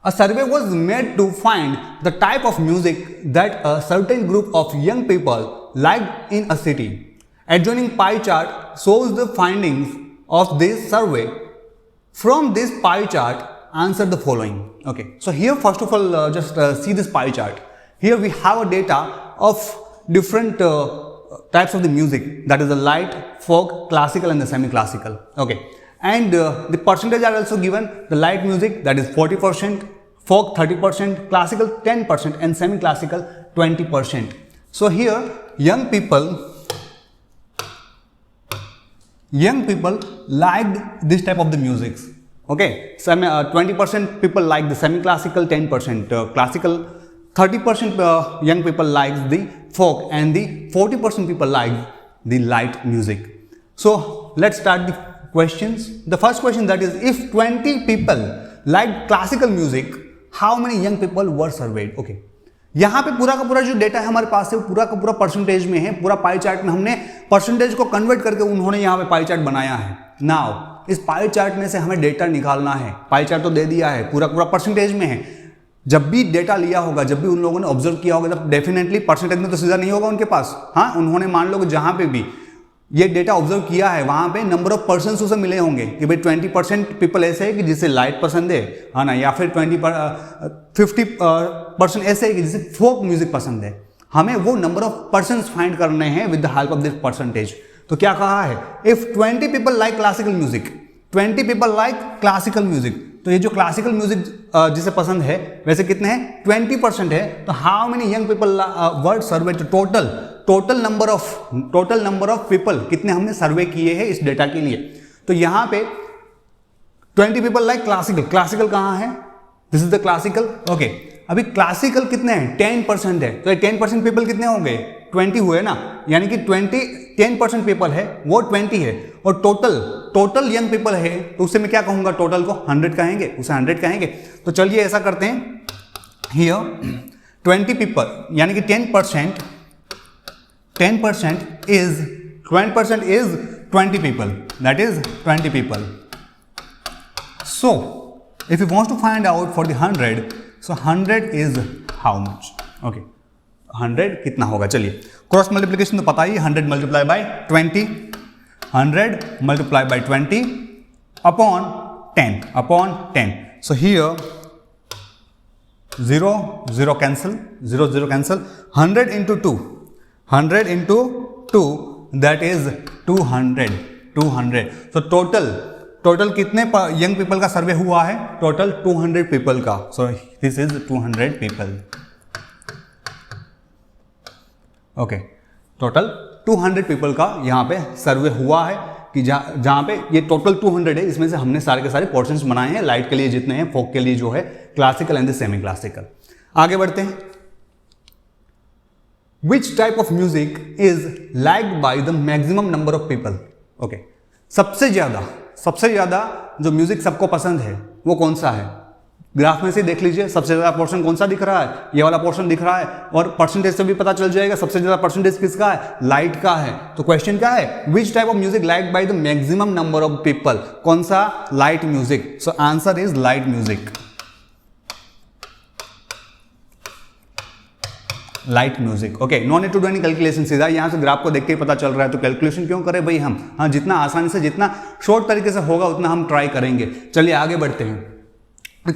A survey was made to find the type of music that a certain group of young people liked in a city. Adjoining pie chart shows the findings of this survey. From this pie chart, answer the following. Okay, so here first of all, just see this pie chart. Here we have a data of different types of the music, that is the light, folk, classical and the semi-classical. Okay. And the percentage are also given. The light music, that is 40%, folk 30%, classical 10% and semi-classical 20%. So here young people liked this type of the music. Okay, 20% people like the semi-classical, 10% classical, 30% young people like the folk and the 40% people like the light music. So let's start the questions. The first question, that is, if 20 people liked classical music, how many young people were surveyed? Okay, यहाँ पे पूरा का पूरा जो data है हमारे पास है वो पूरा का पूरा परसेंटेज में है, पूरा पाई चार्ट में हमने परसेंटेज को कन्वर्ट करके उन्होंने यहाँ पे पाई चार्ट बनाया है. नाउ इस पाई चार्ट में से हमें डेटा निकालना है. पाई चार्ट तो दे दिया है, पूरा पूरा परसेंटेज में है. जब भी डेटा लिया होगा, जब भी उन लोगों ने ऑब्जर्व किया होगा, तब डेफिनेटली परसेंटेज में तो सीधा नहीं होगा उनके पास. हाँ, उन्होंने मान लो जहाँ पे भी ये डेटा ऑब्जर्व किया है वहां पे नंबर ऑफ पर्सन्स उसे मिले होंगे कि भाई 20% पीपल ऐसे है कि जिसे लाइट पसंद है ना, या फिर 50% ऐसे है कि जिसे फोक म्यूजिक पसंद है. हमें वो नंबर ऑफ पर्सन्स फाइंड करने हैं with the help of this percentage. तो क्या कहा है, if 20 people like classical music, 20 people like classical music, तो ये जो क्लासिकल म्यूजिक जिसे पसंद है वैसे कितने हैं, 20% है. तो how many young people word survey, total number of people कितने हमने सर्वे किए हैं इस डेटा के लिए. तो यहां पे 20 पीपल लाइक क्लासिकल कहां है, this is the classical. Okay, अभी क्लासिकल कितने हैं, 10% है. तो 10% पीपल कितने होंगे, 20 हुए ना, यानी कि 10% पीपल है वो 20 है. और टोटल यंग पीपल है तो उससे मैं क्या कहूंगा, टोटल को 100 कहेंगे, उसे 100 कहेंगे. तो चलिए ऐसा करते हैं, हियर 20 पीपल यानी कि 10% is 20 people, that is 20 people. So if you want to find out for the 100, so 100 is how much? Okay, 100 कितना होगा, चलिए क्रॉस मल्टीप्लिकेशन तो पता ही, 100 multiply by 20, 100 multiply by 20 upon 10. So here 0 cancel, 0 cancel, 100 into 2, 100 into 2, that is 200. So total कितने young people का सर्वे हुआ है, total 200 people का. So this is 200 people. Okay, total 200 people का यहाँ पे सर्वे हुआ है कि जहाँ पे ये टोटल 200 है, इसमें से हमने सारे के सारे पोर्शंस बनाए हैं, लाइट के लिए जितने हैं, फोक के लिए जो है क्लासिकल एंड सेमी क्लासिकल. आगे बढ़ते हैं. Which type of music is liked by the maximum number of people? Okay, सबसे ज्यादा जो म्यूजिक सबको पसंद है वो कौन सा है, ग्राफ में से देख लीजिए. सबसे ज्यादा पोर्शन कौन सा दिख रहा है, ये वाला पोर्शन दिख रहा है, और परसेंटेज से भी पता चल जाएगा सबसे ज्यादा परसेंटेज किसका है, लाइट का है. तो क्वेश्चन क्या है, which type of music liked by the maximum number of people, कौन सा, light music. So answer is light music. Light music. Okay, no need to do any calculation, सीधा यहां से ग्राफ को देख के पता चल रहा है, तो कैलकुलेशन क्यों करें भाई हम. हाँ, जितना आसानी से, जितना शॉर्ट तरीके से होगा उतना हम ट्राई करेंगे. चलिए आगे बढ़ते हैं.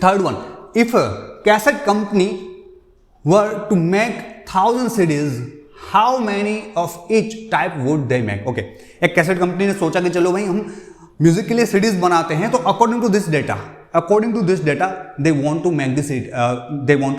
Third one, if cassette company were to make 1000 CDs, how many of each type would they make. Okay, एक कैसेट कंपनी ने सोचा कि चलो भाई हम म्यूजिक के लिए सीडीज बनाते हैं, तो according to this data they want to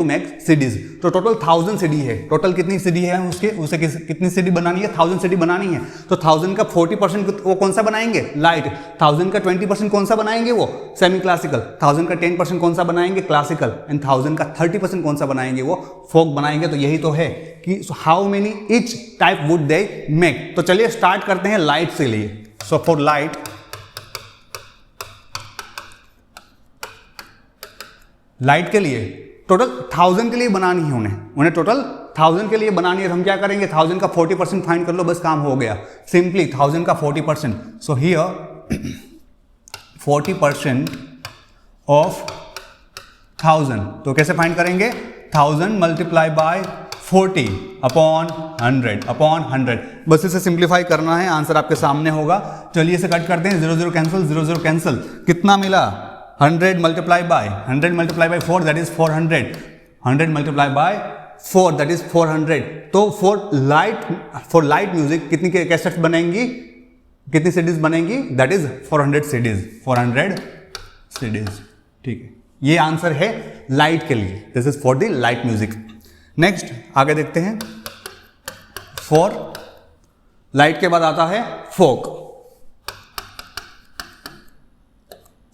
make CDs. तो टोटल 1000 सीडी है. टोटल कितनी सीडी है उसे कितनी सीडी बनानी है, 1000 सीडी बनानी है. तो 1000 का 40% वो कौन सा बनाएंगे, लाइट. 1000 का 20% कौन सा बनाएंगे, वो सेमी क्लासिकल. 1000 का 10% कौन सा बनाएंगे, क्लासिकल. एंड 1000 का 30% कौन सा बनाएंगे, वो फोक बनाएंगे. तो यही तो है कि how many each type would they make. तो चलिए स्टार्ट करते हैं लाइट से लिए. सो फॉर लाइट के लिए टोटल 1000 के लिए बनानी है उन्हें टोटल 1000 के लिए बनानी है. तो हम क्या करेंगे, 1000 का 40% फाइंड कर लो, बस काम हो गया. सिंपली 1000 का 40%. सो हियर 40% ऑफ 1000, तो कैसे फाइंड करेंगे? 1000 मल्टीप्लाई बाय 40 अपॉन 100 बस इसे सिंप्लीफाई करना है, आंसर आपके सामने होगा। चलिए इसे कट करते हैं, 0 0 कैंसिल, 0 0 कैंसिल, कितना मिला? 100 multiply by 4 that is 400, 100 multiply by 4 that is 400। तो फॉर लाइट म्यूजिक कितनी कैसेट्स बनेंगी, कितनी सीडीज बनेंगी? That is 400 CDs. ठीक है, ये आंसर है लाइट के लिए, this is for the light music. Next आगे देखते हैं, फॉर लाइट के बाद आता है फोक।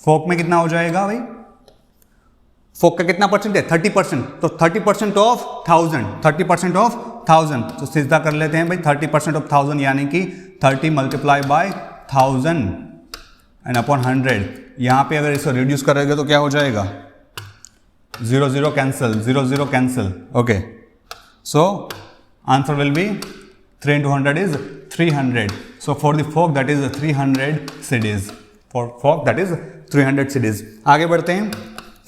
फोक में कितना हो जाएगा भाई? फोक का कितना परसेंट है? 30%, तो 30% ऑफ 1000, 30% ऑफ 1000, तो सीधा कर लेते हैं भाई 30% ऑफ 1000 यानी कि 30 मल्टीप्लाई बाय 1000 एंड अपॉन 100। यहाँ पे अगर इसको रिड्यूस करेंगे तो क्या हो जाएगा? 0 0 cancel, 0 0 cancel, okay. So answer will be 3 into 100 is 300. So for the folk that is 300 CDs. For folk that is 300 CDs. आगे बढ़ते हैं,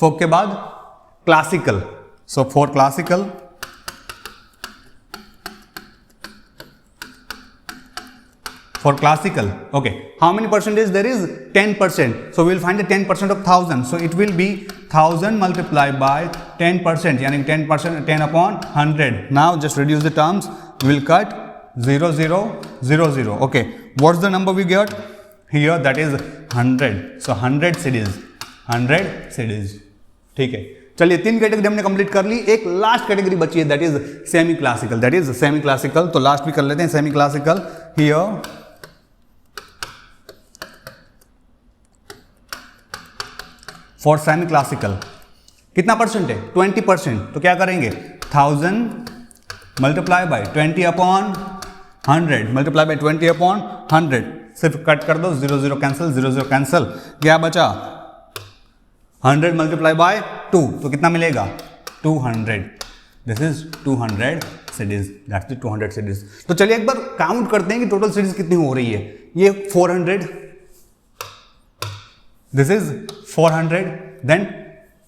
folk के बाद classical. So for classical, okay, how many percentage there is? 10%. So we will find the 10% of 1000. So it will be 1000 multiplied by 10%, यानी 10%, 10 upon 100. Now just reduce the terms. We will cut 0 0 0 0. Okay, what's the number we got here? That is 100. So 100 CDs, 100 CDs. ठीक है, चलिए 3 category हमने complete कर ली, एक last category बची है, that is semi classical. That is semi classical, तो last भी कर लेते हैं semi classical. Here for semi classical कितना परसेंट है? 20%, तो क्या करेंगे? 1000 multiply by 20 upon 100 multiply by 20 upon 100, सिर्फ कट कर दो, 0 0 कैंसिल, 0 0 कैंसिल, क्या बचा? 100 मल्टीप्लाई बाय 2, तो कितना मिलेगा? 200। This is 200 CDs, that's the 200 CDs. तो चलिए एक बार काउंट करते हैं कि टोटल सीडीज कितनी हो रही है। ये 400, this is 400, then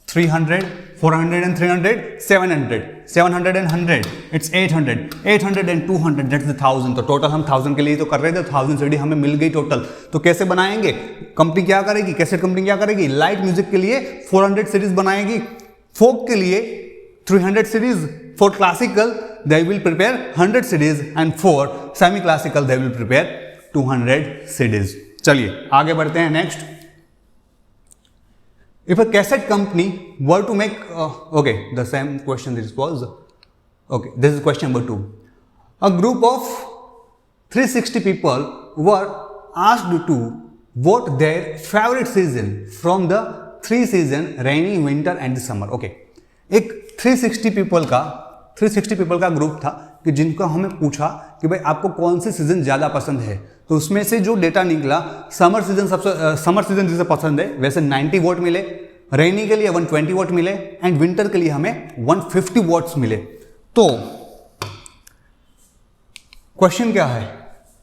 300, 400 and 300, 700, 700 and 100, it's 800, 800 and 200, that's the 1000। तो टोटल हम 1000 के लिए तो कर रहे थे, 1000 सीडी हमें मिल गई टोटल। तो कैसे बनाएंगे? कंपनी क्या करेगी, कैसेट कंपनी क्या करेगी? लाइट म्यूजिक के लिए 400 सीरीज बनाएगी, फोक के लिए 300 series, for classical they will prepare 100 series and for semi classical they will prepare 200 series. चलिए आगे बढ़ते हैं। Next, if a cassette company were to make okay, the same question this was, okay, this is question number 2. A group of 360 people were asked to vote their favorite season from the 3 season, rainy, winter and summer. Okay, एक 360 people का group था कि जिनको हमें पूछा कि भाई आपको कौन से सीजन ज़्यादा पसंद है। तो उसमें से जो डेटा निकला, समर सीजन जिसे पसंद है वैसे 90 वोट मिले, रेनी के लिए 120 वोट मिले एंड विंटर के लिए हमें 150 वोट्स मिले। तो क्वेश्चन क्या है?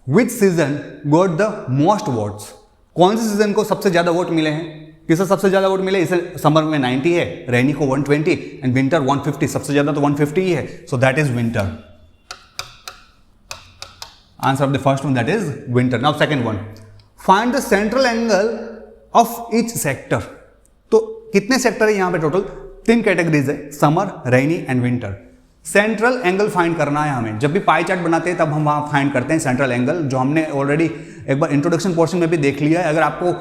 विच season got the most votes? कौन से सीजन को सबसे ज्यादा वोट मिले हैं? किसे सबसे ज्यादा वोट मिले? इसे समर में 90 है, रेनी को 120 एंड विंटर 150, सबसे ज्यादा तो 150 ही है, so that is winter. Answer of the first one, that is winter. Now second one, find the central angle of each sector. तो कितने सेक्टर है यहाँ पे? टोटल 3 कैटेगरीज है, summer, rainy and winter. Central angle find करना है हमें। जब भी पाई चार्ट बनाते हैं तब हम वहाँ फाइंड करते हैं सेंट्रल एंगल, जो हमने ऑलरेडी एक बार इंट्रोडक्शन पोर्शन में भी देख लिया है। अगर आपको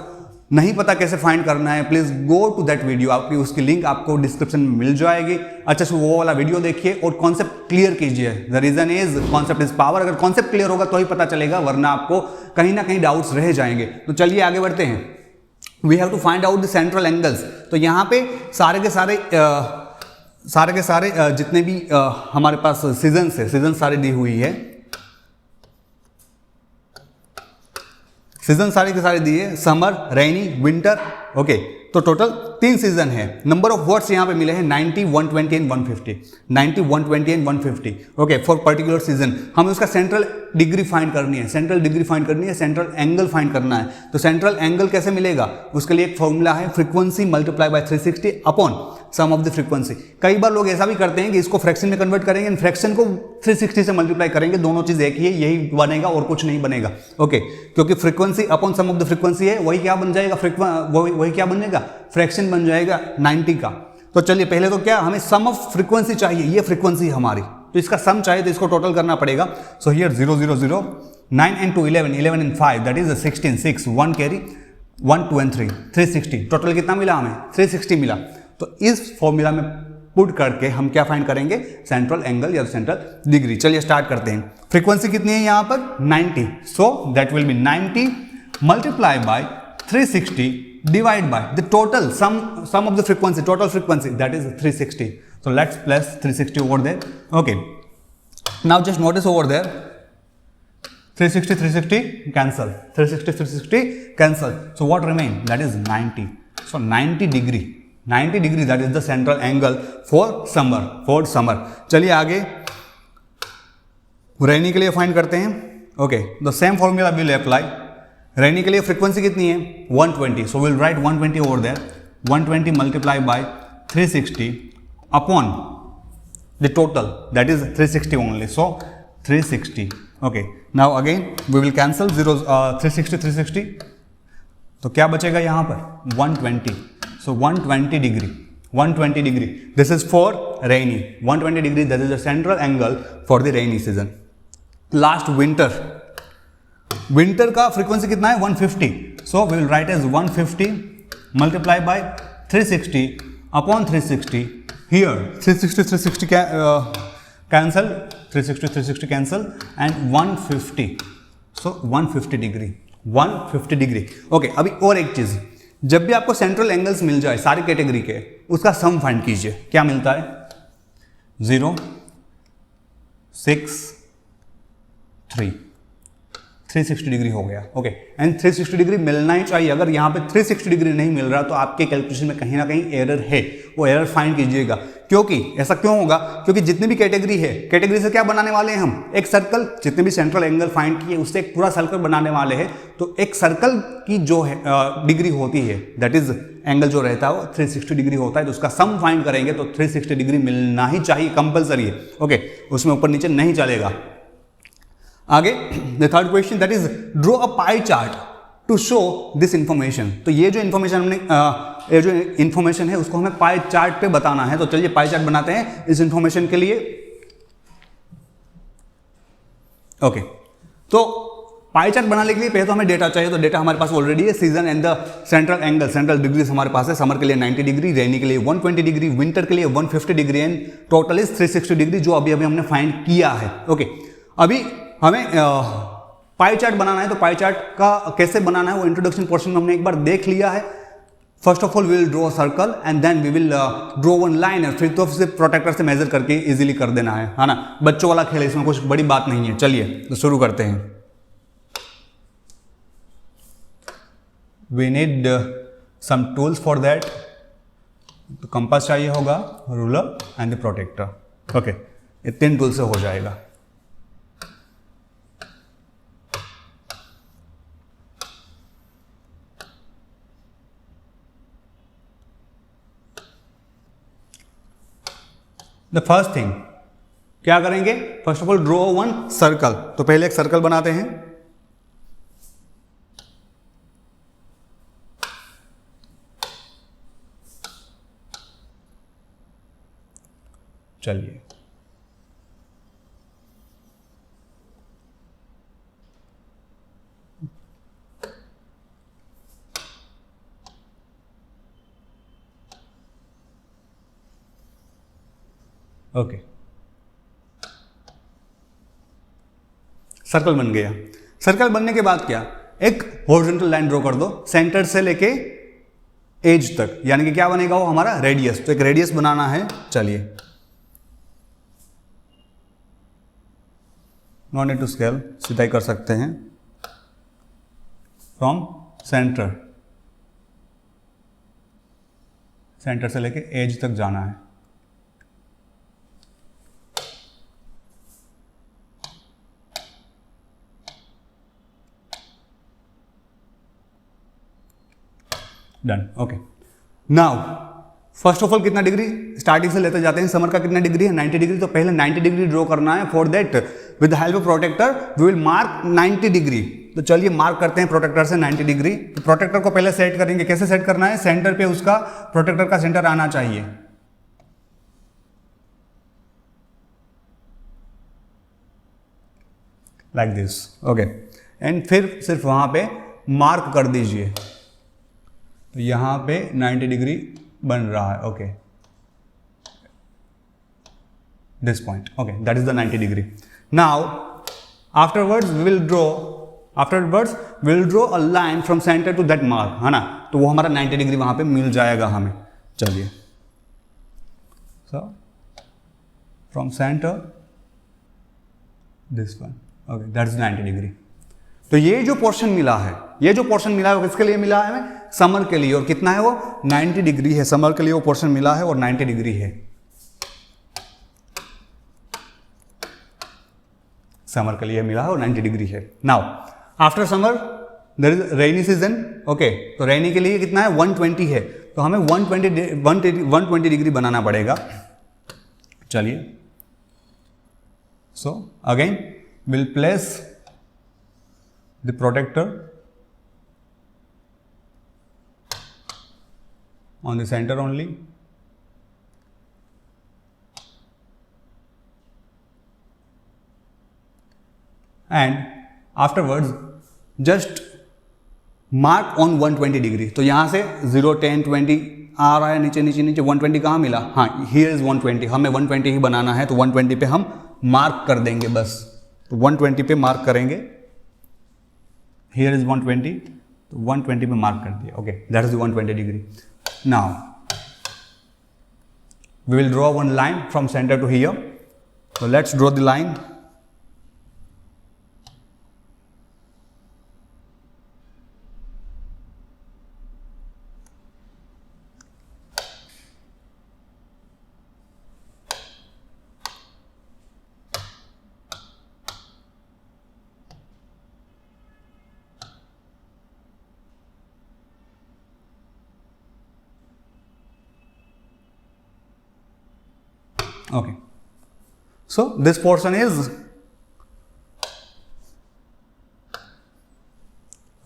नहीं पता कैसे फाइंड करना है, please go to that video, आपकी उसकी लिंक आपको डिस्क्रिप्शन में मिल जाएगी। अच्छा से वो वाला वीडियो देखिए और कॉन्सेप्ट क्लियर कीजिए। The reason is concept is power. अगर कॉन्सेप्ट क्लियर होगा तो ही पता चलेगा, वरना आपको कहीं ना कहीं डाउट्स रह जाएंगे। तो चलिए आगे बढ़ते हैं। We have to find out the central angles. तो यहाँ पे सारे के सारे जितने भी हमारे पास सीजन्स है, सीजन सारे दी हुई है, सीजन सारे के सारे दिए, समर, रेनी, विंटर। ओके, तो टोटल 3 सीजन है। नंबर ऑफ वर्ड्स यहाँ पे मिले हैं 90, 120 and 150, 90, 120 and 150। Okay, for particular season हमें उसका सेंट्रल डिग्री फाइंड करनी है, सेंट्रल डिग्री फाइंड करनी है, सेंट्रल एंगल फाइंड करना है। तो सेंट्रल एंगल कैसे मिलेगा? उसके लिए एक फॉर्मूला है, frequency multiply by 360 upon sum of the frequency. कई बार लोग ऐसा भी करते हैं कि इसको फ्रैक्शन में कन्वर्ट करेंगे एंड फ्रैक्शन को 360 से मल्टीप्लाई करेंगे, दोनों चीज एक ही है, यही बनेगा और कुछ नहीं बनेगा। ओके, क्योंकि frequency upon sum of the frequency है, वही क्या बन जाएगा, वही क्या बन जाएगा, फ्रैक्शन बन जाएगा 90 का। तो चलिए पहले तो क्या, हमें सम ऑफ फ्रीक्वेंसी चाहिए, ये फ्रीक्वेंसी हमारी, तो इसका सम चाहिए तो इसको टोटल करना पड़ेगा। So here 0 0 0 9 and 2 11 11 and 5 that is 16 6 1 carry 1 2 and 3 360, total कितना मिला हमें, 360 मिला। तो इस फॉर्मूला में पुट करके हम क्या फाइंड करेंगे, सेंट्रल एंगल या सेंट्रल डिग्री। चलिए स्टार्ट करते हैं। फ्रीक्वेंसी कितनी है यहाँ पर 90, so that will be 90 multiply by 360 divide by the total sum of the frequency, total frequency that is 360। So let's place 360 over there. Okay. Now just notice over there 360 360 cancel, 360 360 cancel. So what remain? That is 90. So 90 degree that is the central angle for summer. चलिए आगे रेनी के लिए find करते हैं। Okay, the same formula will apply. Rainy के लिए frequency कितनी है 120, so we'll write 120 over there, 120 multiply by 360 upon the total, that is 360 only, so 360. Okay, now again we will cancel 360 360, तो क्या बचेगा यहाँ पर 120, so 120 degree, this is for rainy, 120 degree, that is the central angle for the rainy season. Last winter का frequency कितना है 150, so we will write as 150 multiply by 360 upon 360. Here 360 cancel, 360 cancel and 150, so 150 degree. Okay, अभी और एक चीज, जब भी आपको सेंट्रल एंगल्स मिल जाए सारी कैटेगरी के, उसका सम फाइंड कीजिए। क्या मिलता है 0 6 3 360 डिग्री हो गया। ओके, एंड 360 डिग्री मिलना ही चाहिए। अगर यहाँ पे 360 डिग्री नहीं मिल रहा तो आपके कैलकुलेशन में कहीं ना कहीं एरर है, वो एरर फाइंड कीजिएगा। क्योंकि ऐसा क्यों होगा, क्योंकि जितनी भी कैटेगरी है, कैटेगरी से क्या बनाने वाले हैं हम, एक सर्कल, जितने भी सेंट्रल एंगल फाइंड किए उससे एक पूरा सर्कल बनाने वाले हैं। तो एक सर्कल की जो है डिग्री होती है, दैट इज एंगल जो रहता है वो 360 डिग्री होता है, तो उसका सम फाइंड करेंगे तो 360 डिग्री मिलना ही चाहिए, कंपलसरी है। ओके, उसमें ऊपर नीचे नहीं चलेगा। आगे the third question, that is draw a pie chart to show this information. तो ये जो इंफॉर्मेशन हमने ये जो इंफॉर्मेशन है उसको हमें पाई चार्ट पे बताना है। तो चलिए पाई चार्ट बनाते हैं इस इंफॉर्मेशन के लिए। ओके, तो पाई चार्ट बनाने के लिए पहले तो हमें डेटा चाहिए, तो डेटा हमारे पास ऑलरेडी है। Season and the central angle, central degrees हमारे पास है। समर के लिए 90 डिग्री, रेनी के लिए 120 डिग्री, विंटर के लिए 150 degree and total is 360 degree, जो अभी हमने फाइंड किया है। ओके, अभी हमें पाई चार्ट बनाना है। तो पाई चार्ट का कैसे बनाना है वो इंट्रोडक्शन पोर्शन में हमने एक बार देख लिया है। First of all we will draw circle and then we will draw one line, फिर तो से प्रोटेक्टर से मेजर करके इजीली कर देना है ना। बच्चों वाला खेल है, इसमें कुछ बड़ी बात नहीं है। चलिए तो शुरू करते हैं। We need some tools for that. तो कंपास चाहिए होगा, ruler and the protector. Okay, ये 3 टूल से हो जाएगा। द फर्स्ट थिंग क्या करेंगे, first of all draw one circle. तो पहले एक सर्कल बनाते हैं। चलिए ओके, सर्कल बन गया। सर्कल बनने के बाद क्या, एक हॉरिजॉन्टल लाइन ड्रॉ कर दो सेंटर से लेके एज तक, यानी कि क्या बनेगा वो हमारा रेडियस। तो एक रेडियस बनाना है। चलिए, नो नीड टू स्केल, सीधा ही कर सकते हैं। फ्रॉम सेंटर से लेके एज तक जाना है। Done. Okay, now first of all कितना डिग्री स्टार्टिंग से लेते जाते हैं, समर का कितना डिग्री है 90 डिग्री, तो पहले 90 डिग्री ड्रॉ करना है। For that with the help of protector we will mark 90 degree. तो चलिए मार्क करते हैं प्रोटेक्टर से 90 डिग्री। तो प्रोटेक्टर को पहले सेट करेंगे, कैसे सेट करना है, सेंटर पे उसका प्रोटेक्टर का सेंटर आना चाहिए। Like this, okay. एंड फिर सिर्फ वहां पे मार्क कर दीजिए, तो यहां पे 90 डिग्री बन रहा है, okay, this point, okay, that is the 90 degree. Now afterwards we will draw a line from centre to that mark, है ना, तो वो हमारा 90 डिग्री वहां पे मिल जाएगा हमें। चलिए, so from centre this one, okay, that is 90 degree. तो ये जो पोर्शन मिला है, वो किसके लिए मिला है हमें, समर के लिए, और कितना है वो 90 डिग्री है, समर के लिए वो पोर्शन मिला है और 90 डिग्री है, समर के लिए मिला है और 90 डिग्री है। Now after summer there is rainy season, okay, तो रेनी के लिए कितना है 120 है, तो हमें 120 डिग्री बनाना पड़ेगा। चलिए, so again will place the protector on the center only, and afterwards just mark on 120 degree. तो यहां से 0, 10, 20 आ रहा है, नीचे 120 कहाँ मिला, हाँ, here is 120, हमें 120 ही बनाना है, तो 120 पे हम मार्क कर देंगे बस, तो 120 पे मार्क करेंगे। Here is 120, तो 120 पे मार्क कर दिया, okay, that is 120 degree. Now we will draw one line from center to here, so let's draw the line। Okay, so this portion is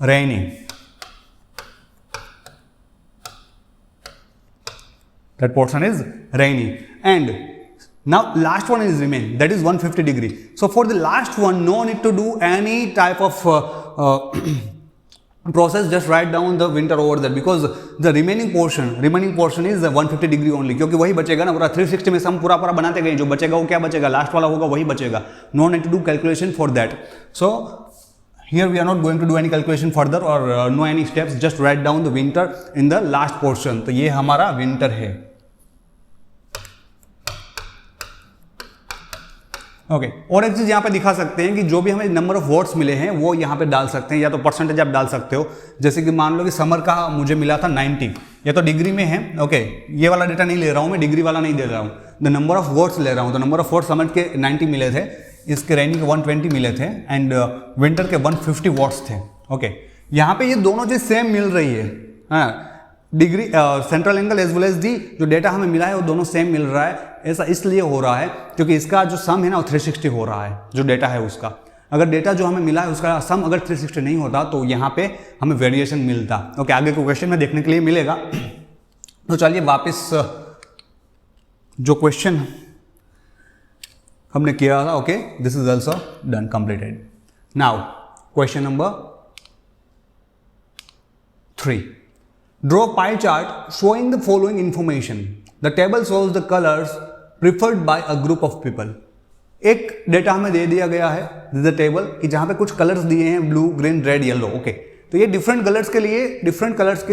rainy, that portion is rainy, and now last one is remain, that is 150 degree। So for the last one no need to do any type of process, just write down the winter over there, because the remaining portion is 150 degree only, क्योंकि वही बचेगा ना, पूरा 360 में से हम पूरा बनाते गए, जो बचेगा वो क्या बचेगा, लास्ट वाला होगा वही बचेगा। No need to do calculation for that। So here we are not going to do any calculation further or no any steps, just write down the winter in the last portion। तो ये हमारा winter है, okay. और एक चीज यहाँ पे दिखा सकते हैं कि जो भी हमें नंबर ऑफ वर्ड्स मिले हैं वो यहाँ पे डाल सकते हैं, या तो परसेंटेज आप डाल सकते हो। जैसे कि मान लो कि समर का मुझे मिला था 90, या तो डिग्री में है, ओके, ये वाला डेटा नहीं ले रहा हूँ मैं, डिग्री वाला नहीं दे रहा हूँ, द नंबर ऑफ वर्ड्स ले रहा हूँ। तो नंबर ऑफ वर्ड्स समर के 90 मिले थे, इसके रेनी के 120 मिले थे, एंड विंटर के 150 वर्ड्स थे, ओके। यहाँ पे ये दोनों चीज सेम मिल रही है, हाँ, degree central angle as well as the जो डेटा हमें मिला है वो दोनों सेम मिल रहा है। ऐसा इसलिए हो रहा है क्योंकि इसका जो सम है ना वो 360 हो रहा है, जो डेटा है उसका। अगर डेटा जो हमें मिला है उसका सम अगर 360 नहीं होता तो यहाँ पे हमें वेरिएशन मिलता। ओके, आगे को क्वेश्चन में देखने के लिए मिलेगा। तो चलिए वापस जो क्वेश्चन हमने किया था, okay, this is also done, completed. Now question number 3, draw pie chart showing the following information। The table shows the colors preferred by a group of people। एक डेटा हमें दे दिया गया है, दिस इज द टेबल, कि जहां पे कुछ colours दिए हैं, blue, green, red, yellow, okay. तो ये डिफरेंट कलर्स के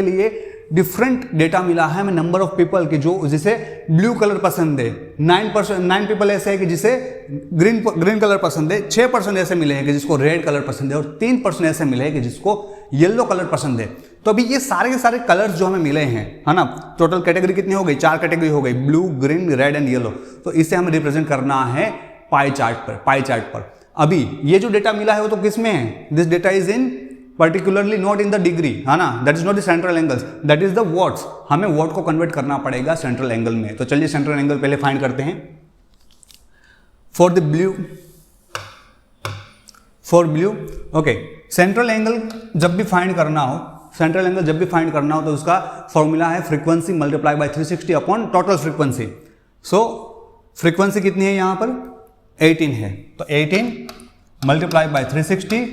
लिए डिफरेंट डेटा मिला है हमें नंबर ऑफ पीपल की, जो जिसे ब्लू कलर पसंद है। 9 पीपल ऐसे है कि जिसे ग्रीन कलर पसंद है, 6% ऐसे मिले हैं कि जिसको रेड कलर पसंद है, और 3% ऐसे मिले हैं कि जिसको येलो कलर पसंद है। तो अभी ये सारे के सारे कलर्स जो हमें मिले हैं, है ना, टोटल कैटेगरी कितनी हो गई, 4 कैटेगरी हो गई, blue, green, red and yellow. तो इसे हमें रिप्रेजेंट करना है पाई चार्ट पर। अभी ये जो डेटा मिला है वो तो किस में है, this data is in particularly not in the degree, है ना, that is not the central angles, that is the what's. हमें वॉट को कन्वर्ट करना पड़ेगा सेंट्रल एंगल में। तो चलिए सेंट्रल एंगल पहले फाइंड करते हैं। For blue okay, central angle जब भी फाइंड करना हो, सेंट्रल एंगल जब भी फाइंड करना हो तो उसका फॉर्मूला है frequency multiply by 360 upon total frequency. So frequency कितनी है यहाँ पर 18 है, तो 18 multiply by 360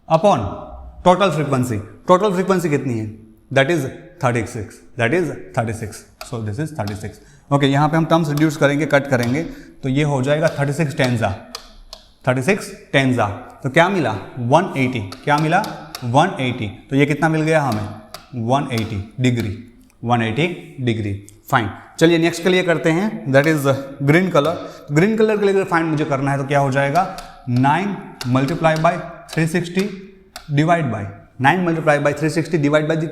upon total frequency. Total frequency कितनी है, that is 36, so this is 36। Okay, यहाँ पे हम टर्म्स रिड्यूस करेंगे, कट करेंगे, तो ये हो जाएगा 36 टेंजा। तो क्या मिला 180, क्या मिला 180। तो ये कितना मिल गया हमें 180 डिग्री। फाइन, चलिए नेक्स्ट के लिए करते हैं, that is green colour. Green colour के लिए अगर फाइंड मुझे करना है तो क्या हो जाएगा 9 multiply by 360 divide by 9 multiply by 360 divide by the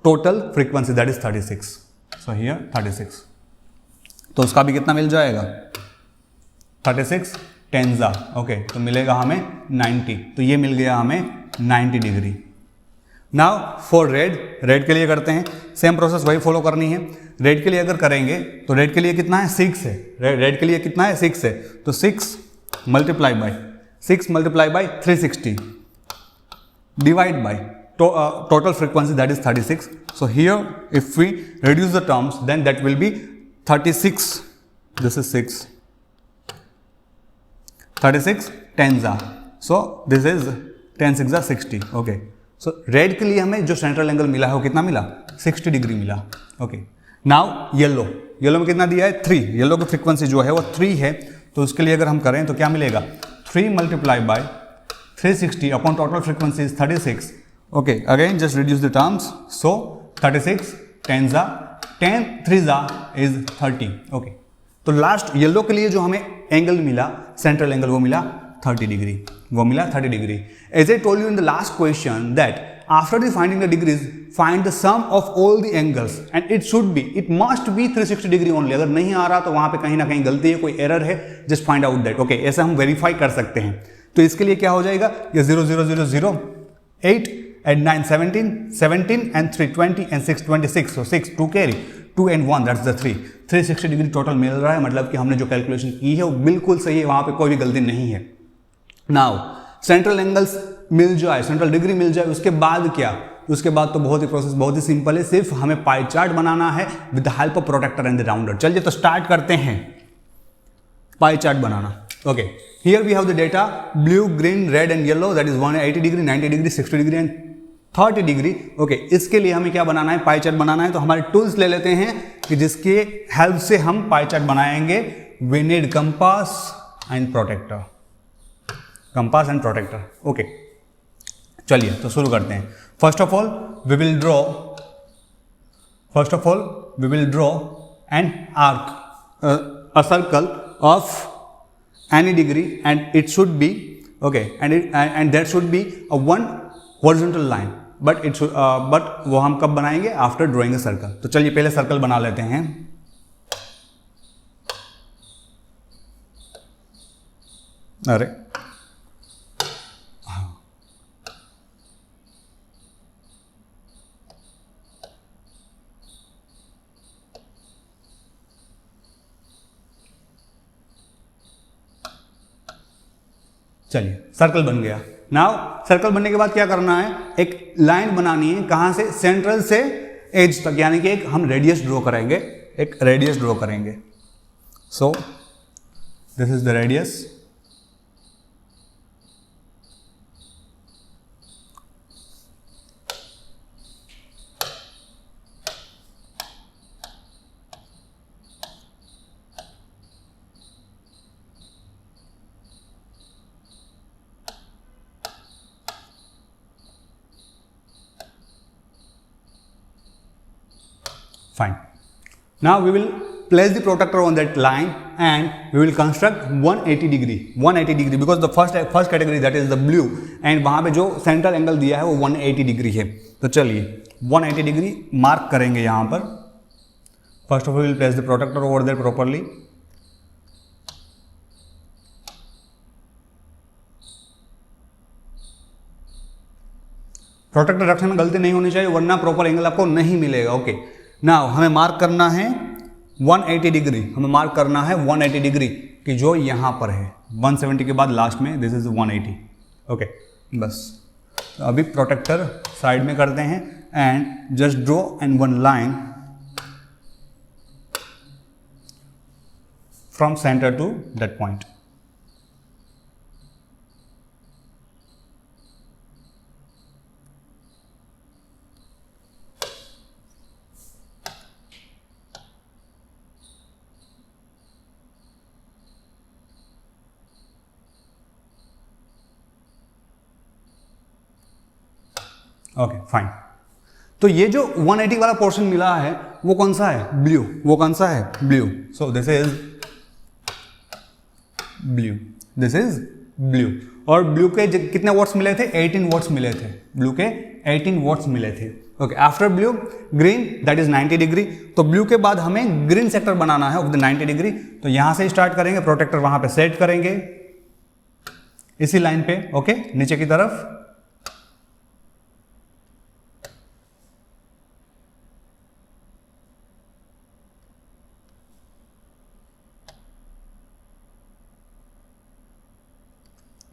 total frequency, that is 36। So here 36, तो उसका भी कितना मिल जाएगा 36 टेंजा। ओके, तो मिलेगा हमें 90, तो ये मिल गया हमें 90 डिग्री। नाउ फॉर रेड के लिए करते हैं, सेम प्रोसेस वही फॉलो करनी है। रेड के लिए अगर करेंगे तो रेड के लिए कितना है 6 है, रेड के लिए कितना है 6 है, तो 6 multiply by 360 divide by total frequency, that is 36. So here if we reduce the terms then that will be 36, this is 6, 36 10s are, so this is 10 6 are 60. Okay, so red के लिए हमें जो सेंट्रल एंगल मिला है वो कितना मिला 60 degree मिला। ओके, नाउ येलो में कितना दिया है 3, येलो की फ्रीक्वेंसी जो है वो 3 है, तो उसके लिए अगर हम करें तो क्या मिलेगा 3 multiply by 360 upon total frequency is 36। Okay, again just reduce the terms, so 36 10s are 10 3s are is 30. Okay, तो लास्ट येलो के लिए जो हमें एंगल मिला सेंट्रल एंगल वो मिला 30 degree. As I told you in the last question that after finding the degrees, find the sum of all the angles and it must be 360 degree only। अगर नहीं आ रहा तो वहां पे कहीं ना कहीं गलती है, कोई एरर है, just find out that। Okay, ऐसा हम वेरीफाई कर सकते हैं। तो इसके लिए क्या हो जाएगा, ये 0 0 0 0 8 and 9 17 and 3 20 and 6 26, so 6 2 carry 2 and 1, that's the 360 degree total मिल रहा है, मतलब कि हमने जो कैलकुलेशन की है वो बिल्कुल सही है, वहां पे कोई भी गलती नहीं है। नाउ सेंट्रल एंगल्स मिल जाए, सेंट्रल डिग्री मिल जाए, उसके बाद क्या, उसके बाद तो बहुत ही प्रोसेस बहुत ही सिंपल है, सिर्फ हमें पाई चार्ट बनाना है with the help of protector and the rounder. चलिए तो स्टार्ट करते हैं पाई चार्ट बनाना। Okay, here we have the data blue green red and yellow, that is 180 degree 90 degree 60 degree and 30 degree. Okay, इसके लिए हमें क्या बनाना है, पाई चार्ट बनाना है। तो हमारे टूल्स ले लेते हैं कि जिसके हेल्प से हम पाई चार्ट बनाएंगे। We need compass and protector, okay, चलिए तो शुरू करते हैं। First of all we will draw an arc, a circle of any degree and it should be okay and that should be a one horizontal line, but वो हम कब बनाएंगे, after drawing a circle. तो चलिए पहले circle बना लेते हैं। अरे चलिए सर्कल बन गया। नाउ सर्कल बनने के बाद क्या करना है, एक लाइन बनानी है, कहां से, सेंट्रल से एज तक, यानी कि एक हम रेडियस ड्रॉ करेंगे, so this is the radius. Fine. Now we will place the protractor on that line and we will construct 180 degree because the first category that is the blue and वहाँ पे जो central angle दिया है वो 180 degree है। तो चलिए 180 degree mark करेंगे यहाँ पर। First of all we will place the protractor over there properly. Protector रखने में गलती नहीं होनी चाहिए, वरना प्रॉपर एंगल आपको नहीं मिलेगा। ओके ना, हमें मार्क करना है 180 डिग्री, हमें मार्क करना है 180 डिग्री कि जो यहाँ पर है 170 के बाद लास्ट में दिस इज 180। ओके बस, तो अभी प्रोटेक्टर साइड में करते हैं and just draw and one line from centre to that point. Okay fine. तो ये जो 180 वाला पोर्शन मिला है वो कौन सा है? ब्लू। वो कौन सा है? Blue. So this is blue, this is blue. और ब्लू के कितने वॉट्स मिले थे? 18 वॉट्स मिले थे। ब्लू के 18 वॉट्स मिले थे। Okay, after blue green that is 90 degree. तो ब्लू के बाद हमें ग्रीन सेक्टर बनाना है ऑफ द 90 डिग्री। तो यहां से स्टार्ट करेंगे, प्रोटेक्टर वहां पे सेट करेंगे इसी लाइन पे। ओके, नीचे की तरफ।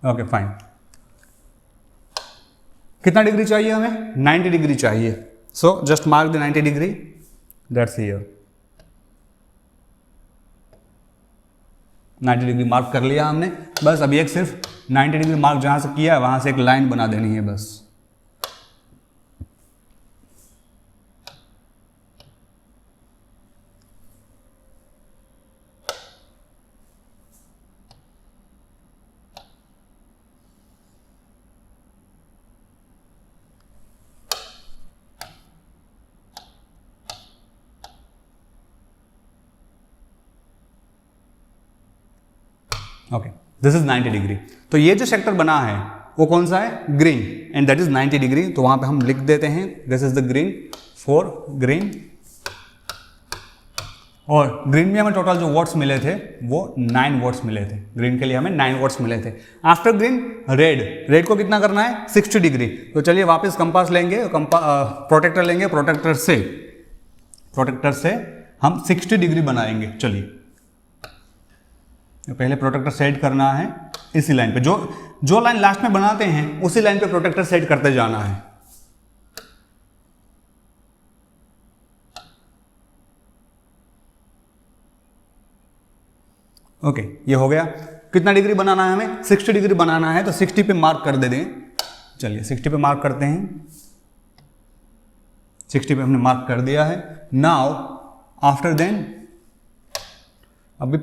Okay fine. कितना डिग्री चाहिए हमें? 90 डिग्री चाहिए। So just mark the 90 degree, that's here. 90 degree mark कर लिया हमने। बस अभी एक सिर्फ 90 डिग्री मार्क जहां से किया है वहां से एक लाइन बना देनी है बस। Okay, this is 90 degree. तो ये जो सेक्टर बना है वो कौन सा है? Green, and that is 90 degree. तो वहां पे हम लिख देते हैं this is the green for green. और ग्रीन में हमें टोटल जो वॉट्स मिले थे वो 9 वॉट्स मिले थे। ग्रीन के लिए हमें 9 वॉट्स मिले थे। आफ्टर ग्रीन रेड, रेड को कितना करना है? 60 डिग्री। तो चलिए वापस कंपास लेंगे, प्रोटेक्टर लेंगे, प्रोटेक्टर से हम 60 डिग्री बनाएंगे। चलिए, तो पहले प्रोटेक्टर सेट करना है इसी लाइन पे, जो लाइन लास्ट में बनाते हैं उसी लाइन पे प्रोटेक्टर सेट करते जाना है। ओके, ये हो गया। कितना डिग्री बनाना है हमें? 60 डिग्री बनाना है। तो 60 पे मार्क कर दे दें। चलिए 60 पे मार्क करते हैं। 60 पे हमने मार्क कर दिया है। नाउ आफ्टर देन अभी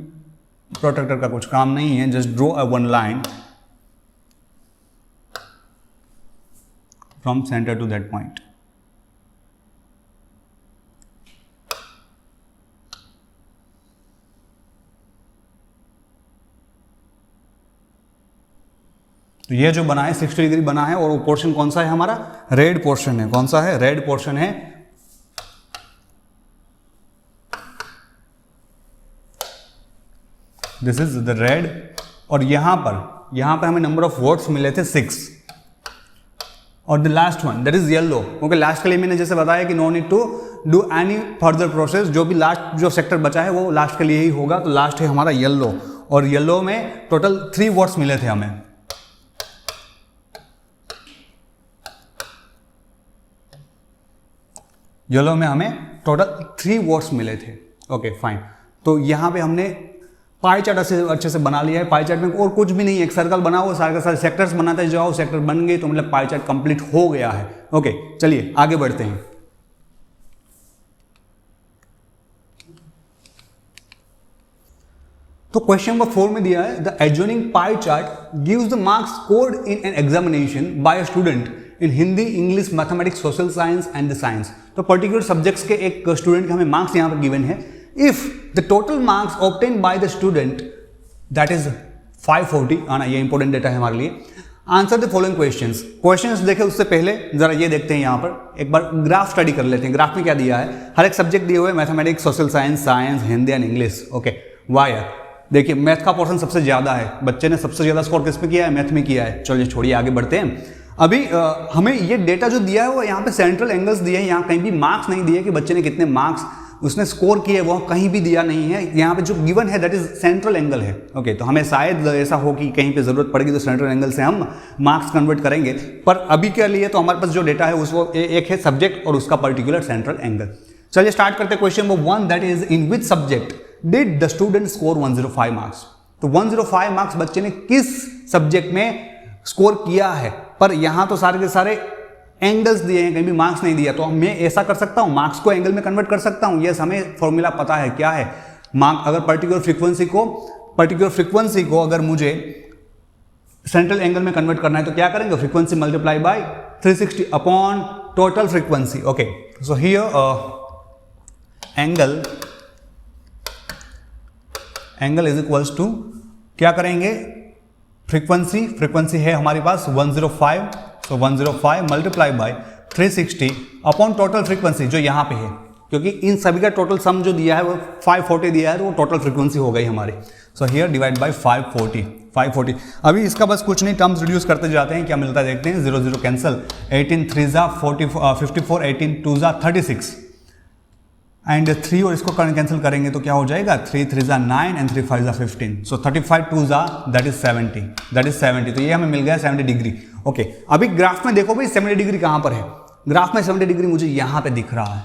प्रोटेक्टर का कुछ काम नहीं है, just draw a one line from centre to that point. तो ये जो बना है 60 डिग्री बना है, और वो पोर्शन कौन सा है हमारा? रेड पोर्शन है। कौन सा है? रेड पोर्शन है। This is the red. और यहां पर हमें नंबर ऑफ वॉट्स मिले थे 6। और the last one that is yellow. क्योंकि लास्ट के लिए मैंने जैसे बताया कि no need to do any further process, जो भी लास्ट जो सेक्टर बचा है वो लास्ट के लिए ही होगा। तो लास्ट है हमारा येलो, और येलो में टोटल 3 वॉट्स मिले थे हमें। येलो में हमें टोटल 3 वॉट्स मिले थे। Okay fine. तो यहाँ पे हमने पाई चार्ट अच्छे से बना लिया है। पाई चार्ट में और कुछ भी नहीं है, एक सर्कल बना हुआ, सारे के सारे सेक्टर्स बनाते जाओ, सेक्टर बन गए तो मतलब पाई चार्ट कंप्लीट हो गया है। ओके चलिए आगे बढ़ते हैं। तो क्वेश्चन नंबर 4 में दिया है the adjoining pie chart gives the marks scored in an examination by a student in Hindi, English, mathematics, social science and the science. तो पर्टिकुलर सब्जेक्ट्स के एक स्टूडेंट के हमें मार्क्स यहाँ पर गिवन है। If the total marks obtain bye the student that is 540 आना, ये इंपॉर्टेंट डेटा है हमारे लिए। Answer the following questions. Questions देखें उससे पहले जरा ये देखते हैं, यहाँ पर एक बार ग्राफ स्टडी कर लेते हैं। ग्राफ में क्या दिया है? हर एक सब्जेक्ट दिए हुए, mathematics, social science, science, Hindi and English. Okay why यार, देखिए मैथ का पोर्शन सबसे ज्यादा है, बच्चे ने सबसे ज्यादा स्कोर किस में किया है? मैथ में किया है। चलिए छोड़िए आगे बढ़ते हैं। अभी हमें ये डेटा जो दिया है वो यहाँ पे सेंट्रल एंगल्स दिए हैं, यहाँ कहीं भी मार्क्स नहीं दिए कि बच्चे ने कितने मार्क्स उसने स्कोर किए, वो कहीं भी दिया नहीं है। यहाँ पे जो गिवन है दैट इज सेंट्रल एंगल है। ओके, तो हमें शायद ऐसा हो कि कहीं पे जरूरत पड़ेगी तो सेंट्रल एंगल से हम मार्क्स कन्वर्ट करेंगे, पर अभी के लिए तो हमारे पास जो डेटा है उसको एक है सब्जेक्ट और उसका पर्टिकुलर सेंट्रल एंगल। चलिए स्टार्ट करते हैं question number 1, that is in which subject did the student score 105 marks. तो 105 मार्क्स बच्चे ने किस सब्जेक्ट में स्कोर किया है, पर यहां तो सारे के सारे एंगल्स दिए हैं, कहीं भी मार्क्स नहीं दिया। तो मैं ऐसा कर सकता हूं, मार्क्स को एंगल में कन्वर्ट कर सकता हूं। यस, हमें फॉर्मूला पता है क्या है। मार्क अगर पर्टिकुलर फ्रीक्वेंसी को अगर मुझे सेंट्रल एंगल में कन्वर्ट करना है तो क्या करेंगे, frequency multiply by 360 upon total frequency. Okay, so here angle is equals to क्या करेंगे, फ्रीक्वेंसी है हमारे पास 105, तो 105 multiply by 360 upon total frequency जो यहाँ पे है, क्योंकि इन सभी का टोटल सम जो दिया है वो 540 दिया है, तो वो टोटल फ्रीक्वेंसी हो गई हमारी। So here divide by 540। अभी इसका बस कुछ नहीं, टर्म्स रिड्यूस करते जाते हैं, क्या मिलता है देखते हैं। 0 0 कैंसिल, 18 3 जा 54, 18 2 जा 36 एंड 3 और इसको कैंसिल करेंगे तो क्या हो जाएगा, 3 3 जा 9 एंड 3 5 जा 15। सो 35 2 जा दैट इज 70, तो ये हमें मिल गया 70 डिग्री। ओके, अभी ग्राफ में देखो भाई 70 डिग्री कहां पर है, ग्राफ में 70 डिग्री मुझे यहां पे दिख रहा है,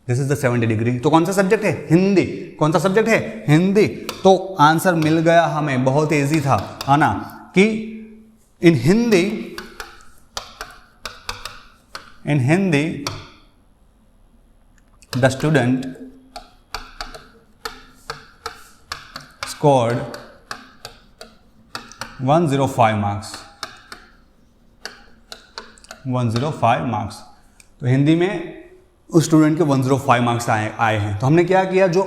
दिस इज द 70 डिग्री। तो कौन सा सब्जेक्ट है, हिंदी। कौन सा सब्जेक्ट है, हिंदी। तो आंसर मिल गया हमें, बहुत ईजी था, है ना, कि in Hindi the student scored 105 marks। 105 marks. तो हिंदी में उस स्टूडेंट के 105 मार्क्स आए हैं। तो हमने क्या किया, जो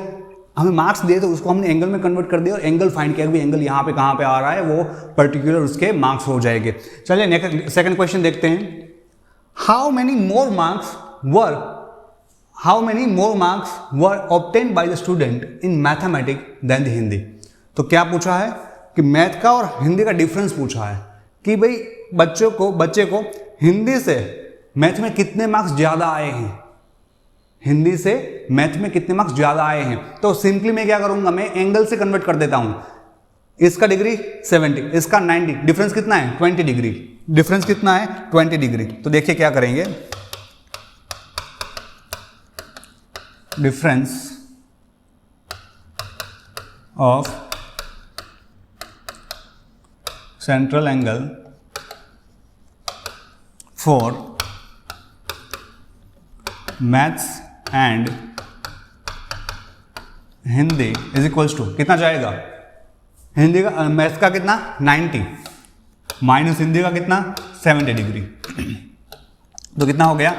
हमें मार्क्स दिए तो उसको हमने एंगल में कन्वर्ट कर दिया और एंगल फाइंड किया कि एंगल यहाँ पे कहाँ पे आ रहा है, वो पर्टिकुलर उसके मार्क्स हो जाएंगे। चलिए नेक्स्ट सेकंड क्वेश्चन देखते हैं। How many more marks were obtained by the student in mathematics than the Hindi. तो क्या पूछा है कि मैथ का और हिंदी का डिफरेंस पूछा है कि भाई बच्चे को हिंदी से मैथ में कितने मार्क्स ज्यादा आए हैं, हिंदी से मैथ में कितने मार्क्स ज्यादा आए हैं। तो सिंपली मैं क्या करूंगा, मैं एंगल से कन्वर्ट कर देता हूं। इसका डिग्री 70, इसका 90, डिफरेंस कितना है 20 डिग्री, डिफरेंस कितना है 20 डिग्री। तो देखिए क्या करेंगे, difference of central angle for maths and Hindi is equals to कितना जाएगा, हिंदी का मैथ्स का कितना 90 माइनस हिंदी का कितना 70 डिग्री, तो कितना हो गया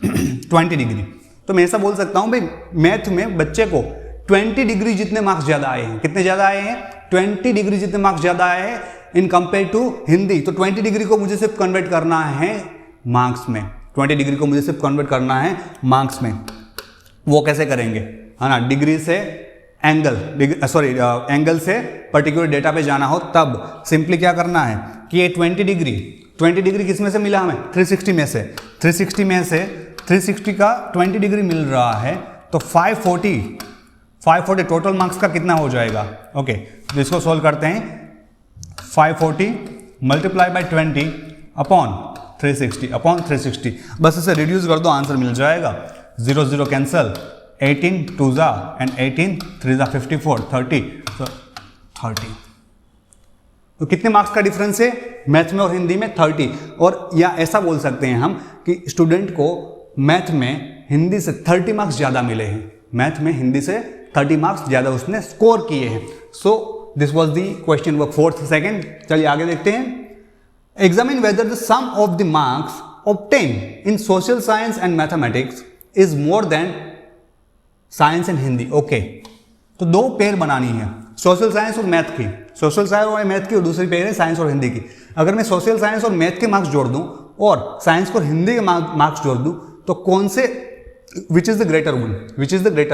20 डिग्री। तो मैं ऐसा बोल सकता हूं भाई मैथ में बच्चे को 20 डिग्री जितने मार्क्स ज्यादा आए हैं। कितने ज्यादा आए हैं, 20 डिग्री जितने मार्क्स ज्यादा आए हैं इन कंपेयर टू हिंदी। तो 20 डिग्री को मुझे सिर्फ कन्वर्ट करना है मार्क्स में, 20 डिग्री को मुझे सिर्फ कन्वर्ट करना है मार्क्स में। वो कैसे करेंगे, है ना, डिग्री से एंगल, एंगल से पर्टिकुलर डेटा पे जाना हो तब सिंपली क्या करना है कि ये 20 डिग्री किस में से मिला हमें, 360 में से 360 का 20 डिग्री मिल रहा है, तो 540 टोटल मार्क्स का कितना हो जाएगा। ओके, तो इसको सोल्व करते हैं। 540 मल्टीप्लाई बाय 20 अपॉन 360, बस इसे रिड्यूस कर दो, आंसर मिल जाएगा। 0 0 कैंसल, 18 2 जा एंड 18 3 जा 54, 30, तो 30। तो कितने मार्क्स का डिफरेंस है मैथ में और हिंदी में, 30। और या ऐसा बोल सकते हैं हम कि स्टूडेंट को मैथ में हिंदी से 30 मार्क्स ज्यादा मिले हैं, मैथ में हिंदी से 30 मार्क्स ज्यादा उसने स्कोर किए हैं। So this was the question number 4th second. चलिए आगे देखते हैं। Examine whether the sum of the marks obtain in social science and mathematics is more than science and Hindi. Okay, तो दो पेयर बनानी है, सोशल साइंस और मैथ की, सोशल साइंस और मैथ की, और दूसरी पेयर है साइंस और हिंदी की। अगर मैं सोशल साइंस और मैथ के मार्क्स जोड़ दूं और साइंस और हिंदी के मार्क्स जोड़ दूं तो कौन से, which is the greater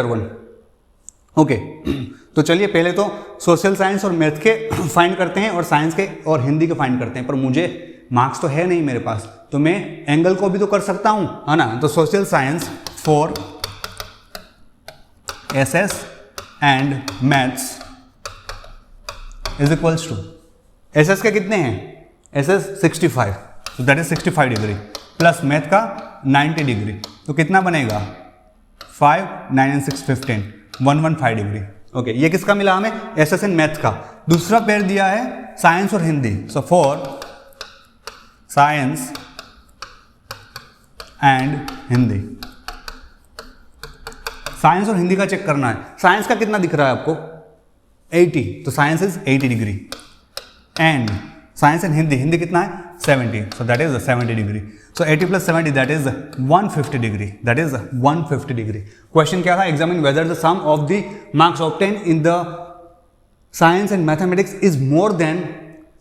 one, okay. तो चलिए पहले तो सोशल साइंस और मैथ के फाइंड करते हैं और साइंस के और हिंदी के फाइंड करते हैं। पर मुझे मार्क्स तो है नहीं मेरे पास, तो मैं एंगल को भी तो कर सकता हूँ, है ना। तो social science for SS and maths is equals to, SS के कितने हैं, SS 65, तो that is 65 degree plus math का 90 डिग्री, तो कितना बनेगा 5, 9 and 6 15, 115 डिग्री। ओके, ये किसका मिला हमें, SS एंड मैथ का। दूसरा पेयर दिया है साइंस और Hindi, so for science and Hindi, science और हिंदी का चेक करना है। साइंस का कितना दिख रहा है आपको 80, तो science is 80 degree and science and Hindi, Hindi कितना है 70, so that is 70 degree. So 80 plus 70 that is 150 degree. That is 150 degree. Question क्या था? Examine whether the sum of the marks obtained in the science and mathematics is more than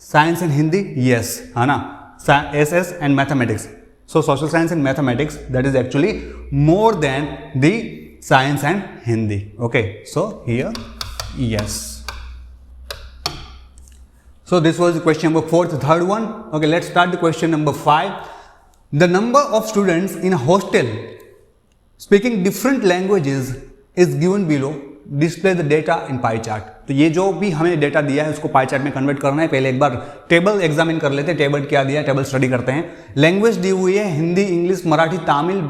science and Hindi. Yes, है ना? SS and mathematics. So social science and mathematics that is actually more than the science and Hindi. Okay. So here yes. So this was question number 4, the third one. Okay, let's start the question number 5. The number of students in a hostel speaking different languages is given below. Display the data in pie chart. तो ये जो भी हमें data दिया है उसको pie chart में convert करना है। पहले एक बार टेबल एग्जामिन कर लेते हैं, टेबल क्या दिया है, टेबल स्टडी करते हैं। लैंग्वेज दी हुई है Hindi, English, Marathi, Tamil,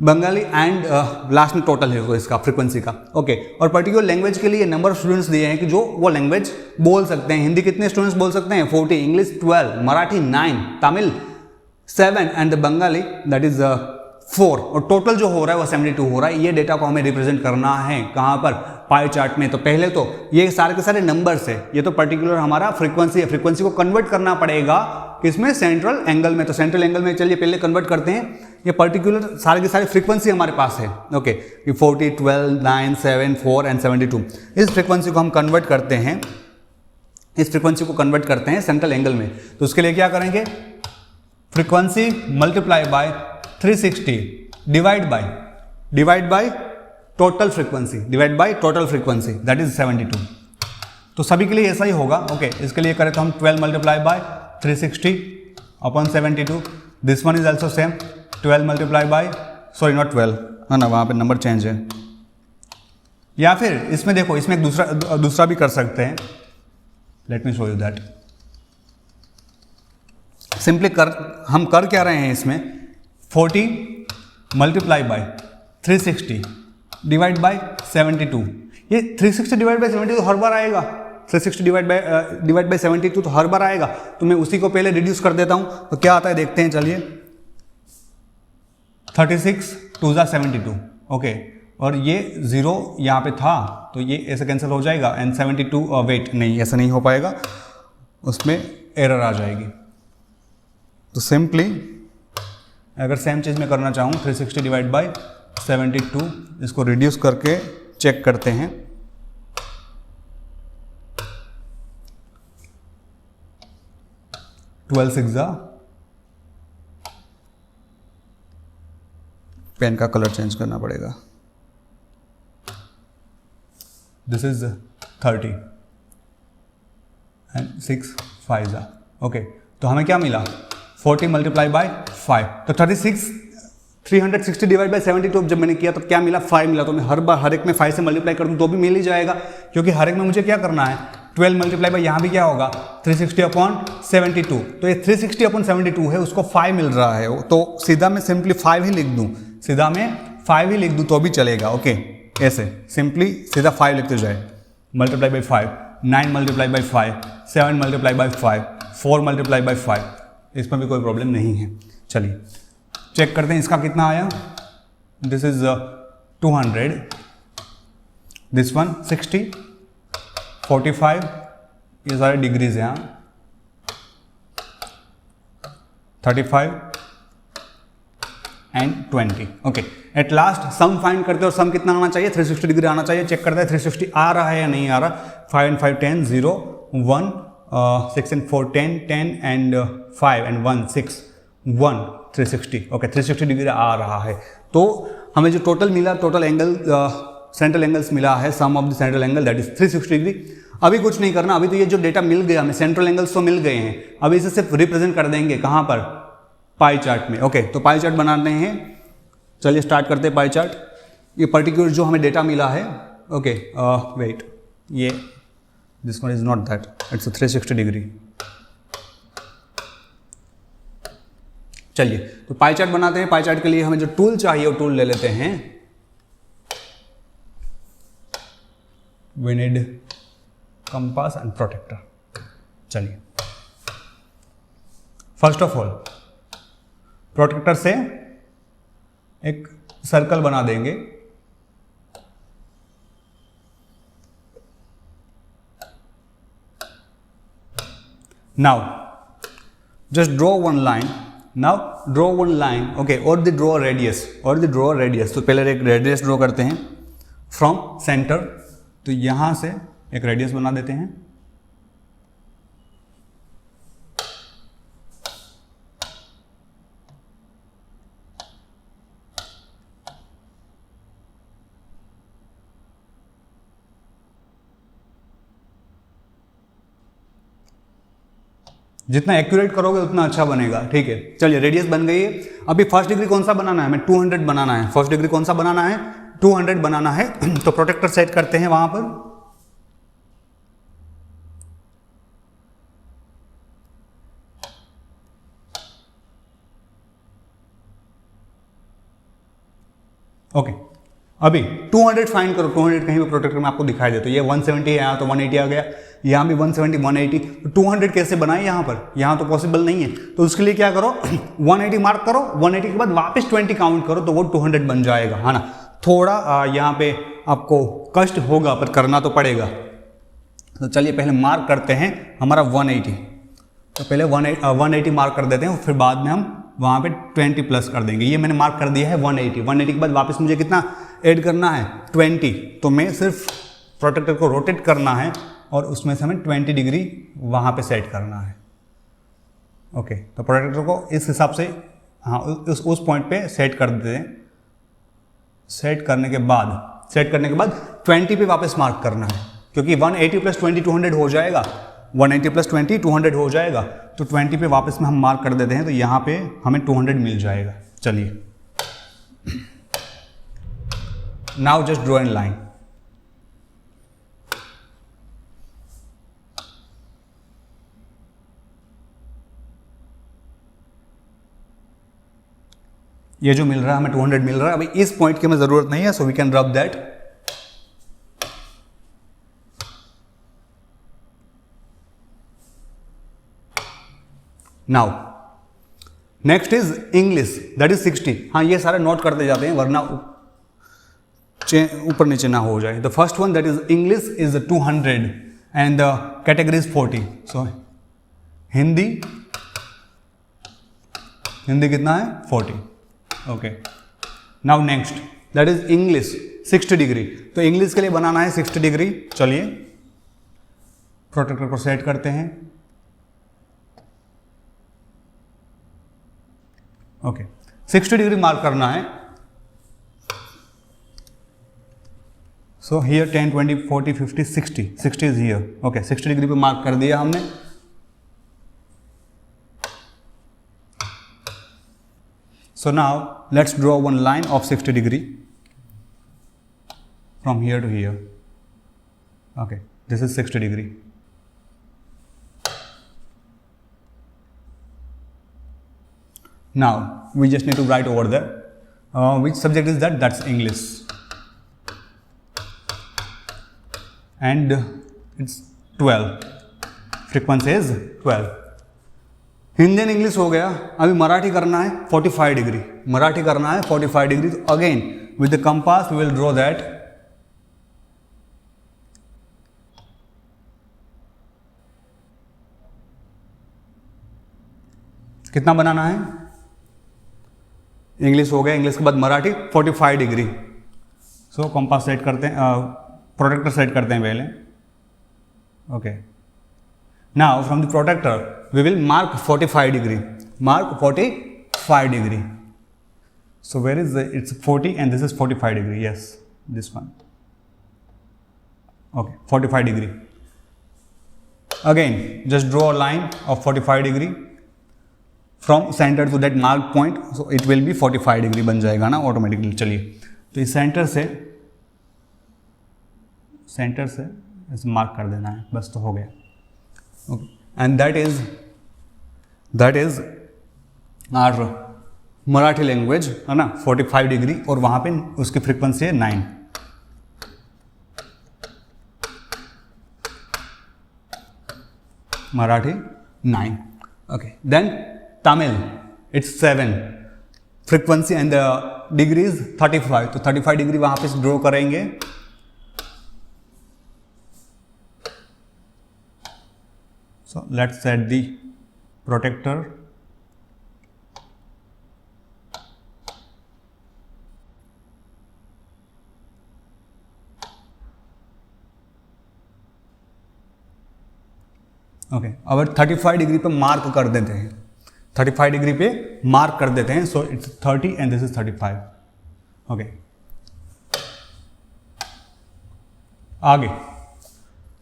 Bengali and last में टोटल है इसका फ्रीक्वेंसी का। ओके, और पर्टिकुलर लैंग्वेज के लिए नंबर ऑफ स्टूडेंट्स दिए हैं कि जो वो लैंग्वेज बोल सकते हैं। हिंदी कितने स्टूडेंट्स बोल सकते हैं 40, English 12, Marathi 9, Tamil 7 and Bengali that is 4, और टोटल जो हो रहा है वो 72 हो रहा है। ये डेटा को हमें रिप्रेजेंट करना है कहाँ पर, पाई चार्ट में। तो पहले तो ये सारे के सारे नंबर्स है, ये तो पर्टिकुलर हमारा फ्रीक्वेंसी है, फ्रीक्वेंसी को कन्वर्ट करना पड़ेगा किसमें, सेंट्रल एंगल में। तो सेंट्रल एंगल में चलिए पहले कन्वर्ट करते हैं। ये पर्टिकुलर सारे के सारे फ्रीक्वेंसी हमारे पास है। ओके, ये 40, 12, 9, 7, 4 एंड 72, इस फ्रीक्वेंसी को हम कन्वर्ट करते हैं, इस फ्रीक्वेंसी को कन्वर्ट करते हैं सेंट्रल एंगल में। तो उसके लिए क्या करेंगे, frequency multiply by 360 divide by total frequency, divide by total frequency that is 72। तो सभी के लिए ऐसा ही होगा। ओके, इसके लिए करें तो हम 12 multiply by 360 upon 72, this one is also same 12 multiply by, sorry not 12, है ना, वहाँ पे नंबर चेंज है। या फिर इसमें देखो, इसमें एक दूसरा भी कर सकते हैं। Let me show you that. Simply हम कर क्या रहे हैं इसमें, 40 मल्टीप्लाई बाय 360 डिवाइड बाय 72। ये 360 डिवाइड बाय 72 तो हर बार आएगा, 360 डिवाइड बाय 72 तो हर बार आएगा। तो मैं उसी को पहले रिड्यूस कर देता हूँ, तो क्या आता है देखते हैं। चलिए 36 2 जा 72। ओके, और ये 0 यहाँ पे था तो ये ऐसे कैंसिल हो जाएगा एंड 72 वेट नहीं, ऐसा नहीं हो पाएगा, उसमें एरर आ जाएगी। तो सिंपली अगर सेम चीज़ में करना चाहूँ 360 डिवाइड बाय 72, इसको रिड्यूस करके चेक करते हैं। ट्वेल्व 6 जा, पेन का कलर चेंज करना पड़ेगा, दिस इज 30 एंड 6 5 जा। ओके, तो हमें क्या मिला 40 मल्टीप्लाई बाय 5, तो 360 डिवाइड बाय 72 जब मैंने किया तो क्या मिला 5 मिला। तो मैं हर एक में 5 से मल्टीप्लाई कर दूँ तो भी मिल ही जाएगा, क्योंकि हर एक में मुझे क्या करना है 12 मल्टीप्लाई बाय, यहाँ भी क्या होगा 360 अपॉन 72। तो ये 360 अपॉन 72 है, उसको 5 मिल रहा है, तो सीधा मैं सिंपली 5 ही लिख दूँ, सीधा मैं 5 ही लिख दूँ तो भी चलेगा। ओके, ऐसे सिंपली सीधा 5 लिखते जाए, multiply by 5, 9 multiply by 5, 7 multiply by 5, 4 multiply by 5, इसमें भी कोई प्रॉब्लम नहीं है। चलिए चेक करते हैं इसका कितना आया, दिस इज 200, दिस वन 60, 45, ये सारे डिग्रीज हैं, 35 and 20। Okay, at last sum find करते हैं और सम कितना आना चाहिए 360 डिग्री आना चाहिए। चेक करते हैं 360 आ रहा है या नहीं आ रहा। 5 and 5 10, 0 1, 6 and 4 10, 10 and 5 and 1 6 1 360। Okay, 360 degree आ रहा है। तो हमें जो टोटल मिला, टोटल एंगल सेंट्रल एंगल्स मिला है, sum of the central angle that is 360 degree. अभी कुछ नहीं करना, अभी तो ये जो डेटा मिल गया हमें, सेंट्रल एंगल्स तो मिल गए हैं, अभी इसे सिर्फ रिप्रेजेंट कर देंगे कहाँ पर, पाई चार्ट में। ओके, तो पाई चार्ट बनाते हैं, चलिए स्टार्ट करते हैं पाई चार्ट। ये पर्टिकुलर जो हमें डेटा मिला है, ओके वेट, ये this one is not that, it's 360 degree. चलिए तो पाई चार्ट बनाते हैं। पाई चार्ट के लिए हमें जो टूल चाहिए वो टूल ले लेते हैं। We need compass and protector. चलिए फर्स्ट ऑफ ऑल प्रोटेक्टर से एक सर्कल बना देंगे। Now just draw one line. Now draw one line, okay, और द ड्रॉ रेडियस, और द ड्रॉ रेडियस। तो पहले एक रेडियस ड्रॉ करते हैं फ्रॉम सेंटर, तो यहां से एक रेडियस बना देते हैं। जितना एक्यूरेट करोगे उतना अच्छा बनेगा, ठीक है। चलिए रेडियस बन गई है। अभी फर्स्ट डिग्री कौन सा बनाना है, हमें 200 बनाना है। फर्स्ट डिग्री कौन सा बनाना है, 200 बनाना है। तो प्रोटेक्टर सेट करते हैं वहां पर। ओके, अभी 200 फाइंड करो। 200 कहीं भी प्रोटेक्टर में आपको दिखाई दे, तो ये 170 है, यहाँ तो 180 आ गया, यहाँ भी 170 180। तो 200 कैसे बनाए यहाँ पर, यहाँ तो पॉसिबल नहीं है। तो उसके लिए क्या करो, 180 मार्क करो, 180 के बाद वापस 20 काउंट करो, तो वो 200 बन जाएगा, है ना। थोड़ा यहाँ पे आपको कष्ट होगा पर करना तो पड़ेगा। तो चलिए पहले मार्क करते हैं हमारा 180। तो पहले 180 मार्क कर देते हैं, फिर बाद में हम वहाँ पे 20 प्लस कर देंगे। ये मैंने मार्क कर दिया है 180। 180 के बाद वापस मुझे कितना ऐड करना है, 20। तो मैं सिर्फ प्रोटेक्टर को रोटेट करना है और उसमें से हमें 20 डिग्री वहाँ पे सेट करना है। ओके, तो प्रोटेक्टर को इस हिसाब से, हाँ, उस पॉइंट पे सेट कर देते हैं। सेट करने के बाद 20 पे वापस मार्क करना है, क्योंकि 180 प्लस 20 200 हो जाएगा। 180 प्लस 20 200 हो जाएगा। तो 20 पे वापस में हम मार्क कर देते हैं, तो यहाँ पे हमें 200 मिल जाएगा। चलिए now just draw in line. ये जो मिल रहा है हमें 200 मिल रहा है। अभी इस पॉइंट की हमें जरूरत नहीं है, सो वी कैन रब that. Now next is English, that is 60। हाँ, ये सारे नोट करते जाते हैं वरना ऊपर नीचे ना हो जाए। The first one that is English is 200 and the category is 40। सो हिंदी कितना है, 40। Okay, now next that is English 60 degree. तो इंग्लिश के लिए बनाना है 60 डिग्री। चलिए प्रोटेक्टर को सेट करते हैं। ओके, 60 डिग्री मार्क करना है। So here 10 20 40 50 60 is here. Okay, 60 degree पे मार्क कर दिया हमने। So now let's draw one line of 60 degree from here to here. Okay, this is 60 degree. Now we just need to write over there. Which subject is that? That's English. And it's 12. Frequency is 12. Hindi and English हो गया। अभी मराठी करना है 45 degree. Marathi करना है 45 degree. तो again with the compass we will draw that. कितना बनाना है, इंग्लिश हो गया, इंग्लिश के बाद Marathi 45 degree. So compass set करते हैं, प्रोटेक्टर सेट करते हैं पहले। Okay, now from the protector we will mark 45 degree. Mark 45 degree. So where is it's 40 and this is 45 degree. Yes, this one. Okay, 45 degree. Again just draw a line of 45 degree from centre to that mark point, so it will be 45 degree बन जाएगा ना automatically. चलिए तो इस centre से इसे mark कर देना है, बस तो हो गया। Okay, and that is our Marathi language है ना, 45 डिग्री, और वहाँ पे उसकी फ्रीक्वेंसी है 9। Marathi 9। Okay, then Tamil it's 7 frequency and degree is 35, तो 35 डिग्री वहाँ पे ड्रॉ करेंगे। So let's set the protector. Okay, अब 35 डिग्री पे मार्क कर देते हैं, 35 डिग्री पे मार्क कर देते हैं। So it's 30 and this is 35। Okay, आगे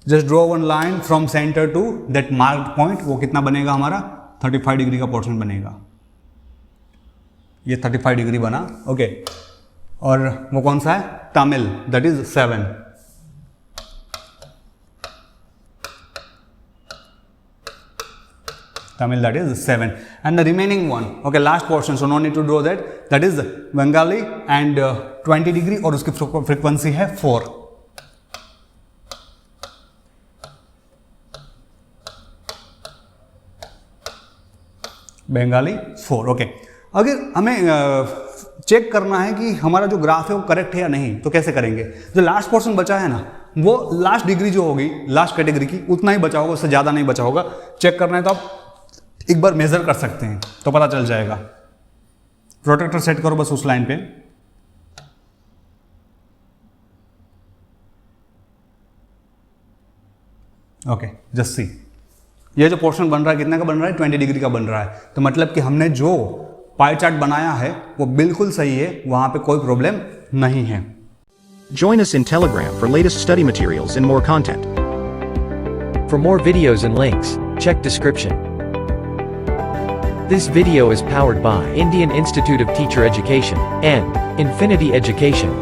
just draw one line from centre to that marked point. वो कितना बनेगा हमारा? 35 डिग्री का पोर्शन बनेगा। ये 35 डिग्री बना। ओके, और वो कौन सा है? Tamil, that is 7। Tamil, that is 7, and the remaining one, okay, last portion, so no need to draw that, that is Bengali and 20 degree, और उसकी frequency है 4। बंगाली 4। ओके, अगर हमें चेक करना है कि हमारा जो ग्राफ है वो करेक्ट है या नहीं, तो कैसे करेंगे? जो लास्ट पोर्शन बचा है ना, वो लास्ट डिग्री जो होगी लास्ट कैटेगरी की, उतना ही बचा होगा, उससे ज़्यादा नहीं बचा होगा। चेक करना है तो आप एक बार मेजर कर सकते हैं, तो पता चल जाएगा। प्रोटेक्टर सेट करो बस उस लाइन पे। ओके, जस्ट सी, ये जो पोर्शन बन रहा है कितने का बन रहा है? 20 डिग्री का बन रहा है। तो मतलब कि हमने जो पाई चार्ट बनाया है वो बिल्कुल सही है, वहां पे कोई प्रॉब्लम नहीं है। Join us in Telegram for latest study materials and more content. For more videos and links, check description. This video is powered by Indian Institute of Teacher Education and Infinity Education.